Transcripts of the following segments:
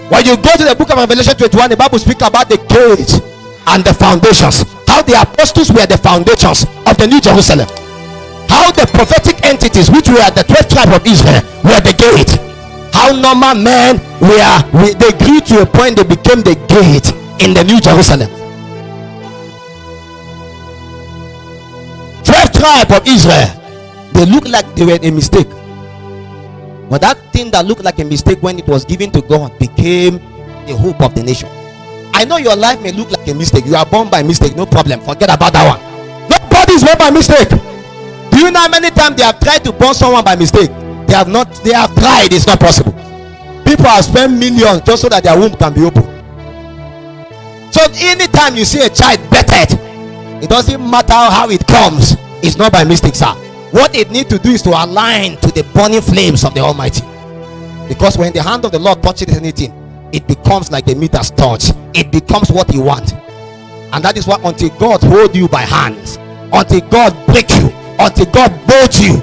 When you go to the book of Revelation 21, the Bible speaks about the gates and the foundations. How the apostles were the foundations of the New Jerusalem. How the prophetic entities, which were the 12 tribes of Israel, were the gate. How normal men they grew to a point they became the gate in the New Jerusalem. 12 tribes of Israel, they looked like they were a mistake. But that thing that looked like a mistake, when it was given to God, became the hope of the nation. I know your life may look like a mistake. You are born by mistake, no problem. Forget about that one. Nobody is born by mistake. Do you know how many times they have tried to born someone by mistake? They have tried. It's not possible. People have spent millions just so that their womb can be open. So anytime you see a child bettered, it doesn't matter how it comes. It's not by mistake, sir. What it needs to do is to align to the burning flames of the Almighty. Because when the hand of the Lord touches anything, it becomes like the meter's touch. It becomes what you want. And that is why until God hold you by hands, until God break you, until God mold you,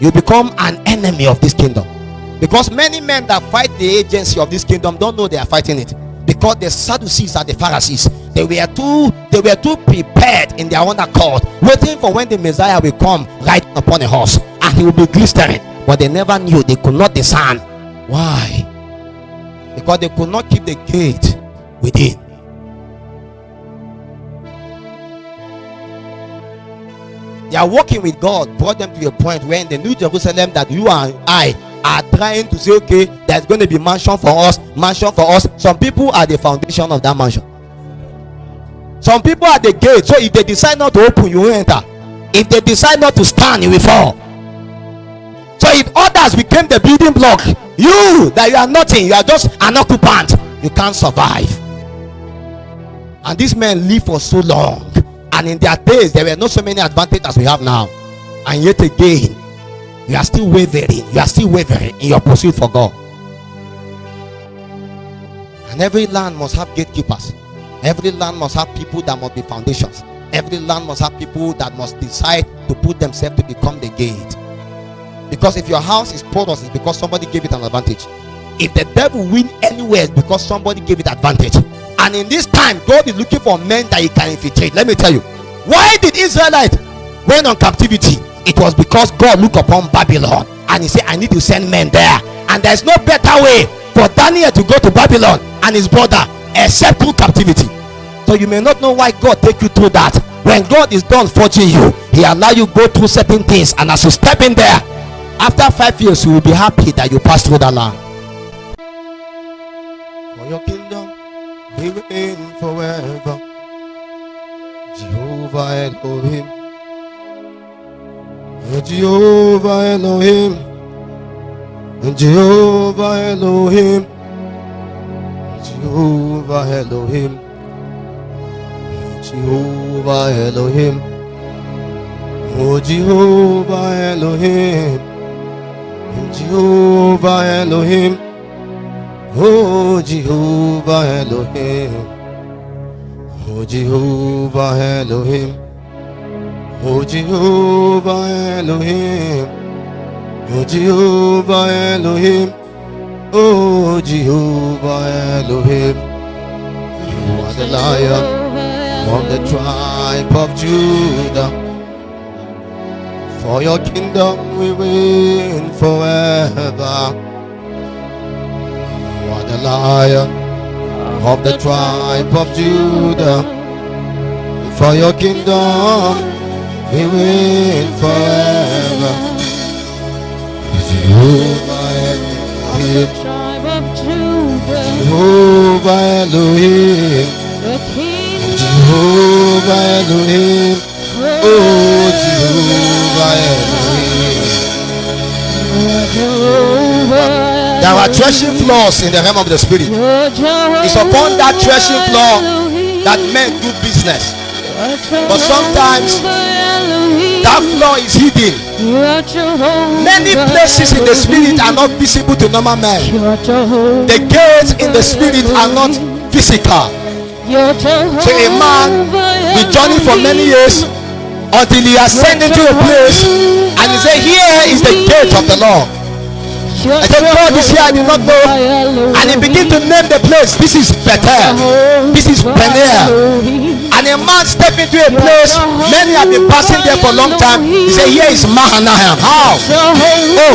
you become an enemy of this kingdom. Because many men that fight the agency of this kingdom don't know they are fighting it. Because the Sadducees and the Pharisees, they were too prepared in their own accord, waiting for when the Messiah will come right upon a horse and he will be glistering. But they never knew, they could not discern. Why? Because they could not keep the gate within. Their walking with God brought them to a point where in the New Jerusalem that you and I are trying to say, okay, there's going to be mansion for us. Some people are the foundation of that mansion. Some people are the gate. So if they decide not to open, you won't enter. If they decide not to stand, you will fall. So if others became the building block, you are nothing, you are just an occupant, you can't survive. And these men live for so long, and in their days there were not so many advantages as we have now. And yet again, you are still wavering in your pursuit for God. And every land must have gatekeepers. Every land must have people that must be foundations. Every land must have people that must decide to put themselves to become the gate. Because if your house is porous, it's because somebody gave it an advantage. If the devil win anywhere, it's because somebody gave it advantage. And in this time, God is looking for men that he can infiltrate. Let me tell you, why did Israelites went on captivity? It was because God looked upon Babylon and he said, I need to send men there. And there's no better way for Daniel to go to Babylon and his brother except through captivity. So you may not know why God take you through that. When God is done forging you, he allow you go through certain things, and as you step in there, after 5 years you will be happy that you passed through that land. For your kingdom we reign forever. Jehovah Elohim, Jehovah Elohim, Jehovah Elohim, Jehovah Elohim, Jehovah Elohim, oh Jehovah Elohim, Jehovah Elohim, oh Jehovah Elohim, oh Jehovah Elohim, oh Jehovah Elohim, oh Jehovah Elohim, oh Jehovah Elohim. You are the Lion of the tribe of Judah. For your kingdom we reign forever. You are the Lion of the tribe of Judah. For your kingdom we reign forever. Jehovah Elohim, Jehovah Elohim, Jehovah Elohim, oh Jehovah Elohim. There are threshing floors in the realm of the spirit. It's upon that threshing floor that men do business. But sometimes that floor is hidden. Many places in the spirit are not visible to normal men. The gates in the spirit are not physical. So a man will journey for many years until he ascends into a place and he says, here is the gate of the Lord. I said, God is here, I did not know. And he began to name the place. This is Bethel. This is Peniel. And a man stepped into a place. Many have been passing there for a long time. He said, here is Mahanaim. How? Oh,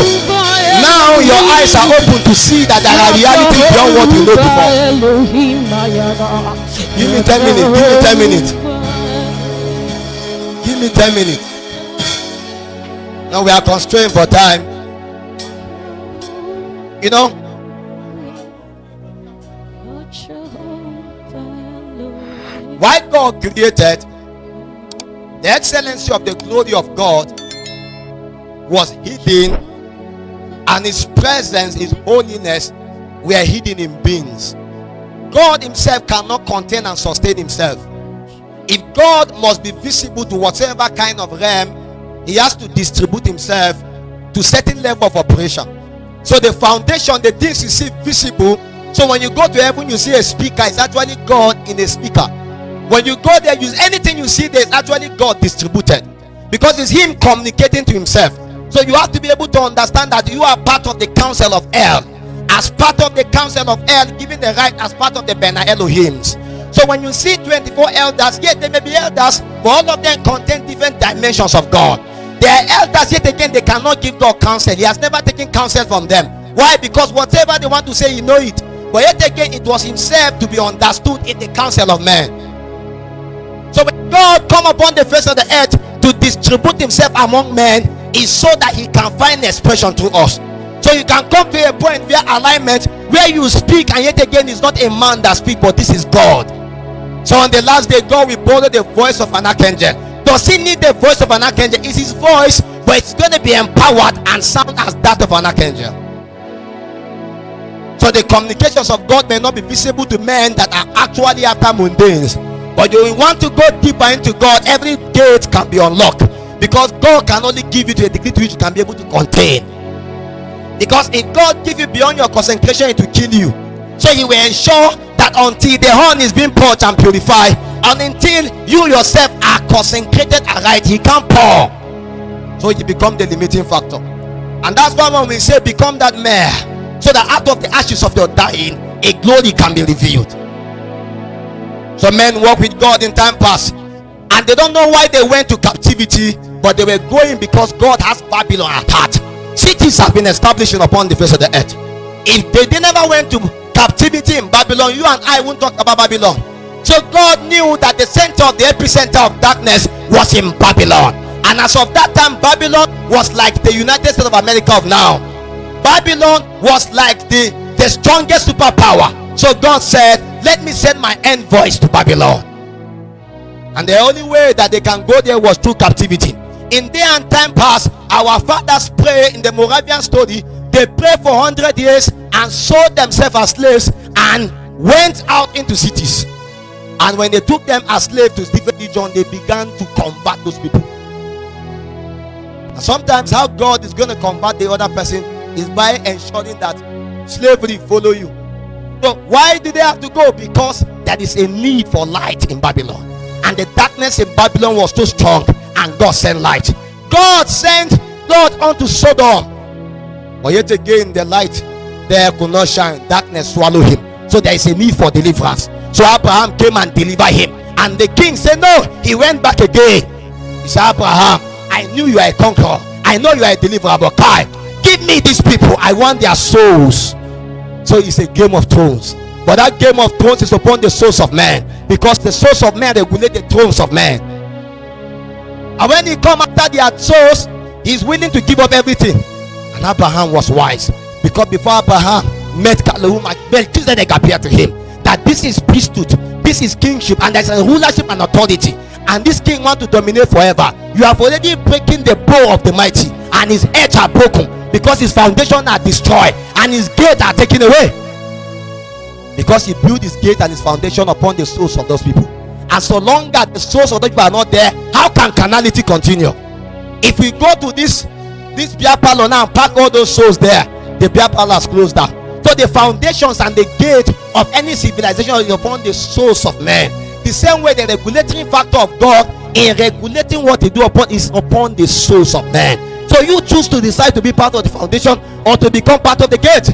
now your eyes are open to see that there are realities beyond what you know before. Give me 10 minutes. Give me 10 minutes. Give me 10 minutes. Now we are constrained for time. You know, why God created, the excellency of the glory of God was hidden, and his presence, his holiness were hidden in beings. God himself cannot contain and sustain himself. If God must be visible to whatever kind of realm, he has to distribute himself to certain level of operation. So the foundation, the things you see visible. So when you go to heaven, you see a speaker. It's actually God in a speaker. When you go there, anything you see there is actually God distributed, because it's him communicating to himself. So you have to be able to understand that you are part of the council of El. As part of the council of El, given the right as part of the Bena Elohims. So when you see 24 elders, yet they may be elders, but all of them contain different dimensions of God. They are elders, yet again they cannot give God counsel. He has never taken counsel from them. Why? Because whatever they want to say, you know it. But yet again, it was himself to be understood in the counsel of men. So when God come upon the face of the earth to distribute himself among men, is so that he can find expression through us. So you can come to a point where alignment, where you speak, and yet again it's not a man that speaks, but this is God. So on the last day, God will borrow the voice of an archangel. Does he need the voice of an archangel? It's his voice, but it's going to be empowered and sound as that of an archangel. So the communications of God may not be visible to men that are actually after mundanes. But you want to go deeper into God, every gate can be unlocked. Because God can only give you to a degree to which you can be able to contain. Because if God gives you beyond your concentration, it will kill you. So he will ensure that until the horn is being purged and purified, and until you yourself are consecrated aright, he can't pour. So it becomes the limiting factor. And that's why when we say become that mare, so that out of the ashes of your dying, a glory can be revealed. So men walk with God in time past, and they don't know why they went to captivity, but they were going because God has Babylon at heart. Cities have been established upon the face of the earth. If they never went to captivity in Babylon, you and I won't talk about Babylon. So God knew that the center of the epicenter of darkness was in Babylon. And as of that time, Babylon was like the United States of America of now. Babylon was like the strongest superpower. So God said, let me send my envoys to Babylon. And the only way that they can go there was through captivity. In day and time past, our fathers pray in the Moravian story. They prayed for 100 years and sold themselves as slaves and went out into cities. And when they took them as slaves to different religions, they began to convert those people. And sometimes how God is going to convert the other person is by ensuring that slavery follow you. So why did they have to go? Because there is a need for light in Babylon. And the darkness in Babylon was too strong, and God sent light. God sent Lord unto Sodom. But yet again, the light there could not shine. Darkness swallowed him. So there is a need for deliverance. So Abraham came and delivered him. And the king said, no. He went back again. He said, Abraham, I knew you are a conqueror. I know you are a deliverer, but Kai, give me these people. I want their souls. So it's a game of thrones. But that game of thrones is upon the souls of men. Because the souls of men regulate the thrones of men. And when he come after their souls, he's willing to give up everything. And Abraham was wise. Because before Abraham met Melchizedek appeared to him. That this is priesthood, this is kingship, and there's a rulership and authority. And this king wants to dominate forever. You have already breaking the bow of the mighty, and his edge are broken. Because his foundation are destroyed, and his gates are taken away. Because he built his gate and his foundation upon the souls of those people. And so long as the souls of those people are not there, how can carnality continue? If we go to this beer parlor now and pack all those souls there, the beer parlor is closed down. So the foundations and the gate of any civilization is upon the souls of men. The same way the regulating factor of God in regulating what they do upon is upon the souls of men. So you choose to decide to be part of the foundation or to become part of the gate.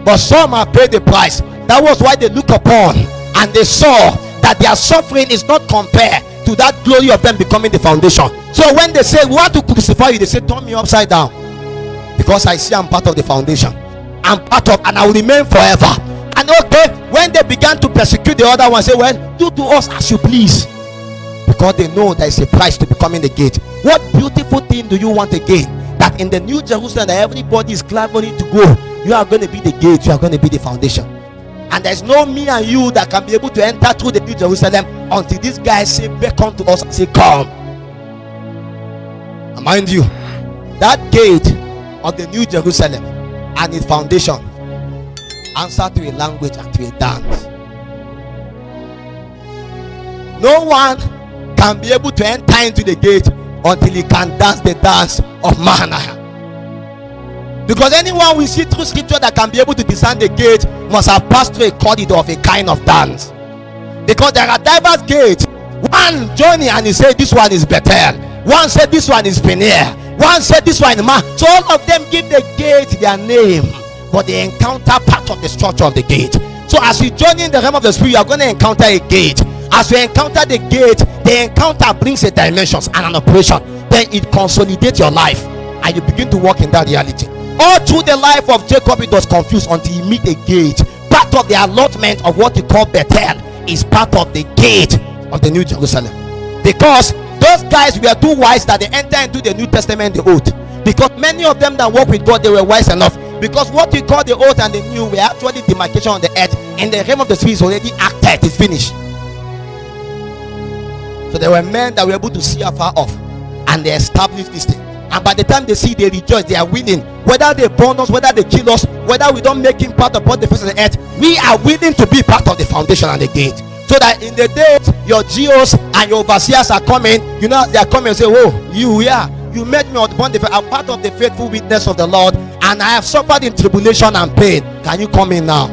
But some have paid the price. That was why they look upon and they saw that their suffering is not compared to that glory of them becoming the foundation. So when they say we want to crucify you, they say turn me upside down, because I see I'm part of the foundation. I'm part of, and I will remain forever. And okay, when they began to persecute the other one, say, well, do to us as you please, because they know there is a price to becoming the gate. What beautiful thing do you want again? That in the New Jerusalem, that everybody is clamoring to go. You are going to be the gate. You are going to be the foundation. And there's no me and you that can be able to enter through the New Jerusalem until these guys say, beckon to us and say, come. And mind you, that gate of the New Jerusalem and its foundation answer to a language and to a dance. No one can be able to enter into the gate until he can dance the dance of Mahanaim. Because anyone we see through scripture that can be able to discern the gate must have passed through a corridor of a kind of dance. Because there are diverse gates. One journey and he said this one is Bethel. One said this one is Peniel. One said this one is Ma. So all of them give the gate their name, but they encounter part of the structure of the gate. So as you journey in the realm of the spirit, you are going to encounter a gate. As you encounter the gate, the encounter brings a dimensions and an operation. Then it consolidates your life and you begin to walk in that reality. All through the life of Jacob, it was confused until he meet a gate. Part of the allotment of what you call Bethel is part of the gate of the New Jerusalem. Because those guys were too wise that they enter into the New Testament the oath. Because many of them that walk with God, they were wise enough. Because what we call the old and the new were actually demarcation on the earth. In the realm of the spirit is already acted, it's finished. So there were men that were able to see afar off, and they established this thing. And by the time they see, they rejoice, they are winning. Whether they burn us, whether they kill us, whether we don't make him part of the face of the earth, we are willing to be part of the foundation and the gate. So that in the days your geos and your overseers are coming, you know, they are coming and say, oh, you made me upon the faith. I'm part of the faithful witness of the Lord, and I have suffered in tribulation and pain. Can you come in now?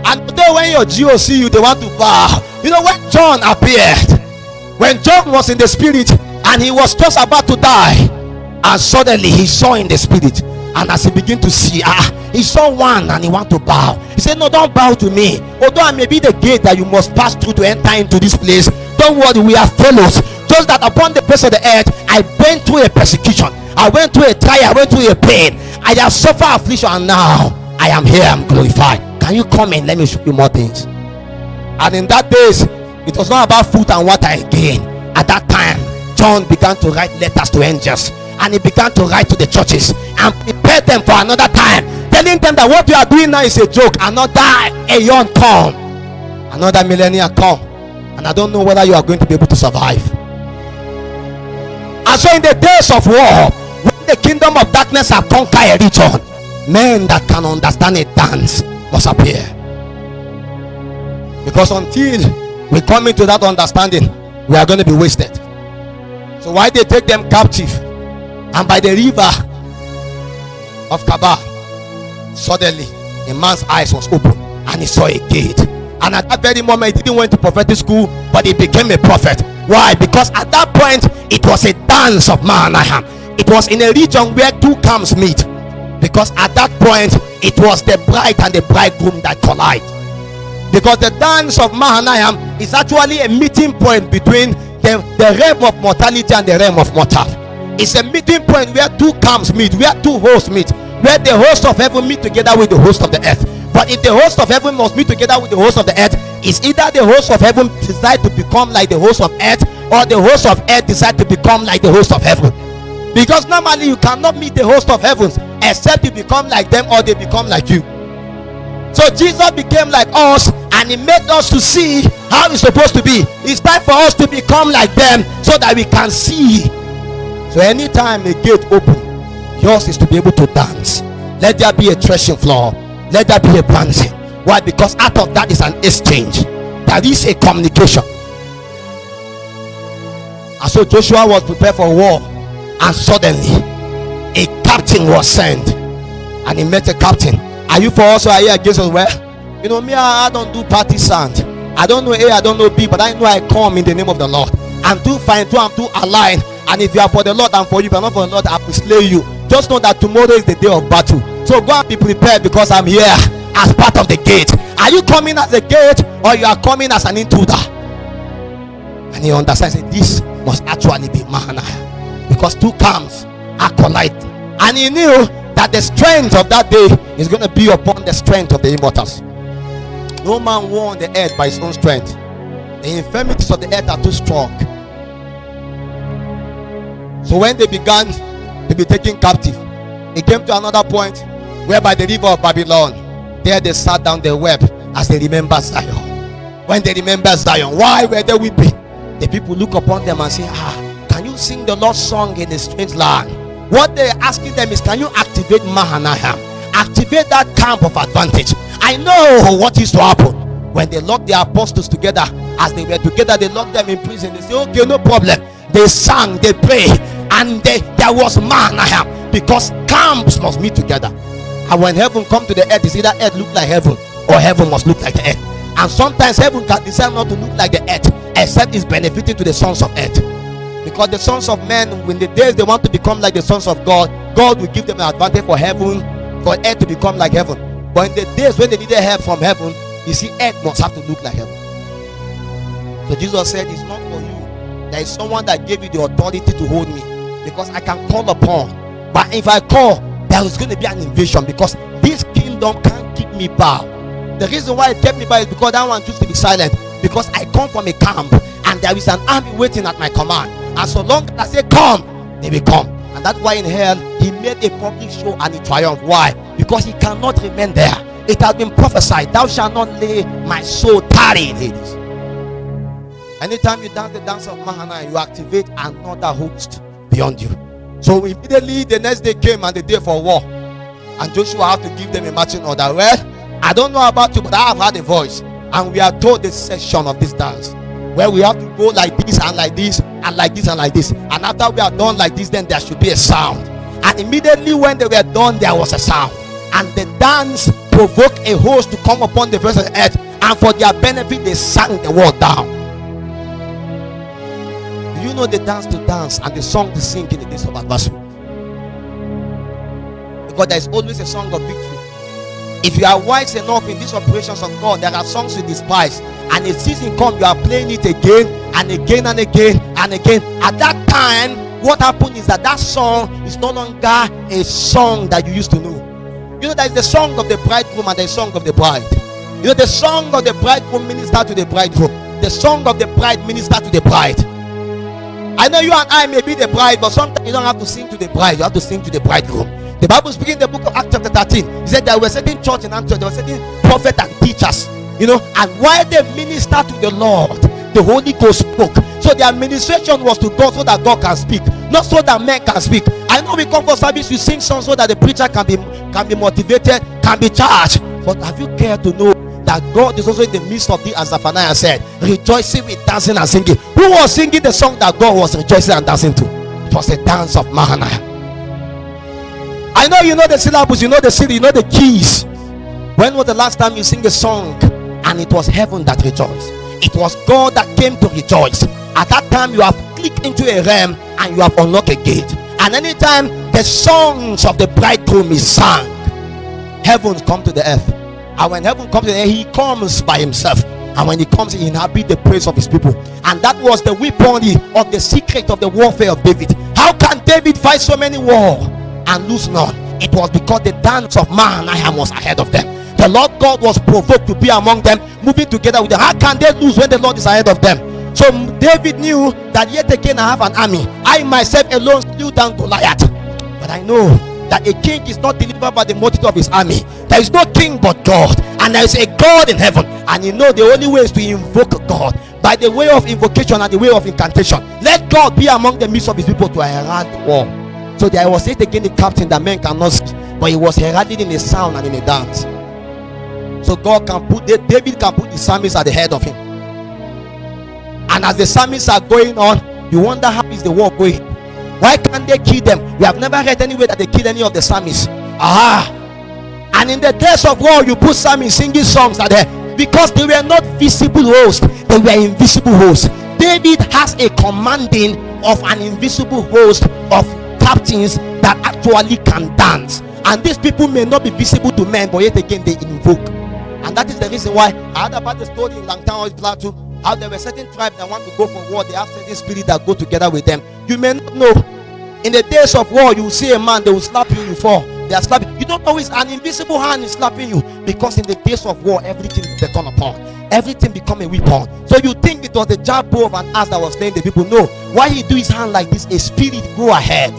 And today when your geos see you, they want to bow. You know, when John appeared, when John was in the spirit and he was just about to die, and suddenly he saw in the spirit, and as he began to see, he saw one and he want to bow. He said, no, don't bow to me. Although I may be the gate that you must pass through to enter into this place, don't worry, we are fellows. Just that upon the face of the earth, I went through a persecution, I went through a trial, I went through a pain, I have suffered affliction, and now I am here, I'm glorified. Can you come in? Let me show you more things. And in that days, it was not about food and water again. At that time, John began to write letters to angels, and he began to write to the churches and prepare them for another time, telling them that what you are doing now is a joke. Another aeon come, another millennia come, and I don't know whether you are going to be able to survive. And so in the days of war, when the kingdom of darkness have conquered a region, men that can understand a dance must appear. Because until we come into that understanding, we are going to be wasted. So why they take them captive, and by the river of Kaaba, suddenly a man's eyes was open and he saw a gate. And at that very moment, he didn't went to prophetic school, but he became a prophet. Why? Because at that point, it was a dance of Mahanaim. It was in a region where two camps meet. Because at that point, it was the bride and the bridegroom that collide. Because the dance of Mahanaim is actually a meeting point between the realm of mortality and the realm of mortal. It's a meeting point where two camps meet, where two hosts meet, where the host of heaven meet together with the host of the earth. But if the host of heaven must meet together with the host of the earth, it's either the host of heaven decide to become like the host of earth, or the host of earth decide to become like the host of heaven. Because normally you cannot meet the host of heavens except you become like them or they become like you. So Jesus became like us, and he made us to see how it's supposed to be. It's time for us to become like them so that we can see. So anytime a gate open, yours is to be able to dance. Let there be a threshing floor, let there be a prancing. Why? Because out of that is an exchange, there is a communication. And so Joshua was prepared for war, and suddenly a captain was sent, and he met a captain. Are you for us or are you against us? Well, you know me, I don't do party sound. I don't know A, I don't know B, but I know I come in the name of the Lord. I'm too fine, I'm too aligned. And if you are for the Lord and for you, if you are not for the Lord, I will slay you. Just know that tomorrow is the day of battle. So go and be prepared, because I'm here as part of the gate. Are you coming as a gate, or you are coming as an intruder? And he understands that this must actually be Mahanaim, because two camps are colliding. And he knew that the strength of that day is going to be upon the strength of the immortals. No man won the earth by his own strength. The infirmities of the earth are too strong. So when they began to be taken captive, it came to another point whereby the river of Babylon, there they sat down, they wept as they remembered Zion. When they remembered Zion, why were they weeping? The people look upon them and say, can you sing the Lord's song in a strange land? What they're asking them is, can you activate Mahanaim? Activate that camp of advantage. I know what used to happen when they locked the apostles together. As they were together, they locked them in prison. They say, okay, no problem. They sang, they prayed, and there was Mahanaim, because camps must meet together. And when heaven come to the earth, it's either earth look like heaven, or heaven must look like the earth. And sometimes heaven can decide not to look like the earth, except it's benefiting to the sons of earth. Because the sons of men, when the days they want to become like the sons of God, God will give them an advantage for heaven, for earth to become like heaven. But in the days when they needed help from heaven, you see, earth must have to look like heaven. So Jesus said, it's not for you. There is someone that gave you the authority to hold me, because I can call upon. But if I call, there is going to be an invasion, because this kingdom can't keep me bound. The reason why it kept me bound is because that one choose to be silent, because I come from a camp and there is an army waiting at my command. And so long as I say come, they will come. And that's why in hell he made a public show and he triumphed. Why? Because he cannot remain there. It has been prophesied, thou shalt not lay my soul tarry in Hades. Anytime you dance the dance of Mahanaim, you activate another host beyond you. So immediately the next day came, and the day for war, and Joshua had to give them a marching order. Well, I don't know about you, but I have had a voice, and we are told this section of this dance where we have to go like this and like this and like this and like this, and after we are done like this, then there should be a sound. And immediately when they were done, there was a sound, and the dance provoked a host to come upon the face of the earth, and for their benefit they sang the word down. Do you know the dance to dance and the song to sing in the days of adversity? Because there is always a song of victory. If you are wise enough in these operations of God, there are songs you despise, and a season comes, you are playing it again and again and again and again. At that time, what happened is that song is no longer a song that you used to know. You know, there is the song of the bridegroom and the song of the bride. You know, the song of the bridegroom minister to the bridegroom, the song of the bride minister to the bride. I know you and I may be the bride, but sometimes you don't have to sing to the bride, you have to sing to the bridegroom. The Bible speaking in the book of Acts chapter 13, he said there were certain church in Antioch, there were certain prophets and teachers, you know, and while they minister to the Lord, the Holy Ghost spoke. So their administration was to God, so that God can speak, not so that men can speak. I know we come for service, we sing songs so that the preacher can be motivated, can be charged. But have you cared to know that God is also in the midst of thee, as Zephaniah said, rejoicing with dancing and singing? Who was singing the song that God was rejoicing and dancing to? It was a dance of Mahanaim. I know you know the syllables, you know the city, you know the keys. When was the last time you sing a song and it was heaven that rejoiced? It was God that came to rejoice. At that time you have clicked into a realm and you have unlocked a gate. And anytime the songs of the bridegroom is sung, heaven come to the earth. And when heaven comes to the earth, he comes by himself. And when he comes, he inhabits the praise of his people. And that was the weaponry of the secret of the warfare of David. How can David fight so many wars and lose none? It was because the dance of Mahanaim was ahead of them. The Lord God was provoked to be among them, moving together with them. How can they lose when the Lord is ahead of them? So David knew that yet again I have an army. I myself alone slew down Goliath. But I know that a king is not delivered by the multitude of his army. There is no king but God, and there is a God in heaven. And you know the only way is to invoke God by the way of invocation and the way of incantation. Let God be among the midst of his people to herald the war. So there was yet again the captain that men cannot see, but he was heralded in a sound and in a dance. So God can put, David can put the psalmists at the head of him. And as the psalmists are going on, you wonder how is the war going? Why can't they kill them? We have never heard anywhere that they kill any of the psalmists. And in the days of war, you put psalmists singing songs at there, because they were not visible hosts, they were invisible hosts. David has a commanding of an invisible host of captains that actually can dance. And these people may not be visible to men, but yet again they invoke. And that is the reason why I heard about the story in Langtown Plateau, how there were certain tribes that want to go for war. They have certain spirits that go together with them. You may not know. In the days of war, you will see a man, they will slap you, you fall. They are slapping. You don't know it's an invisible hand is slapping you, because in the days of war, everything is turned upon. Everything become a weapon. So you think it was the jab bow of an ass that was slaying the people. No. Why he do his hand like this? A spirit go ahead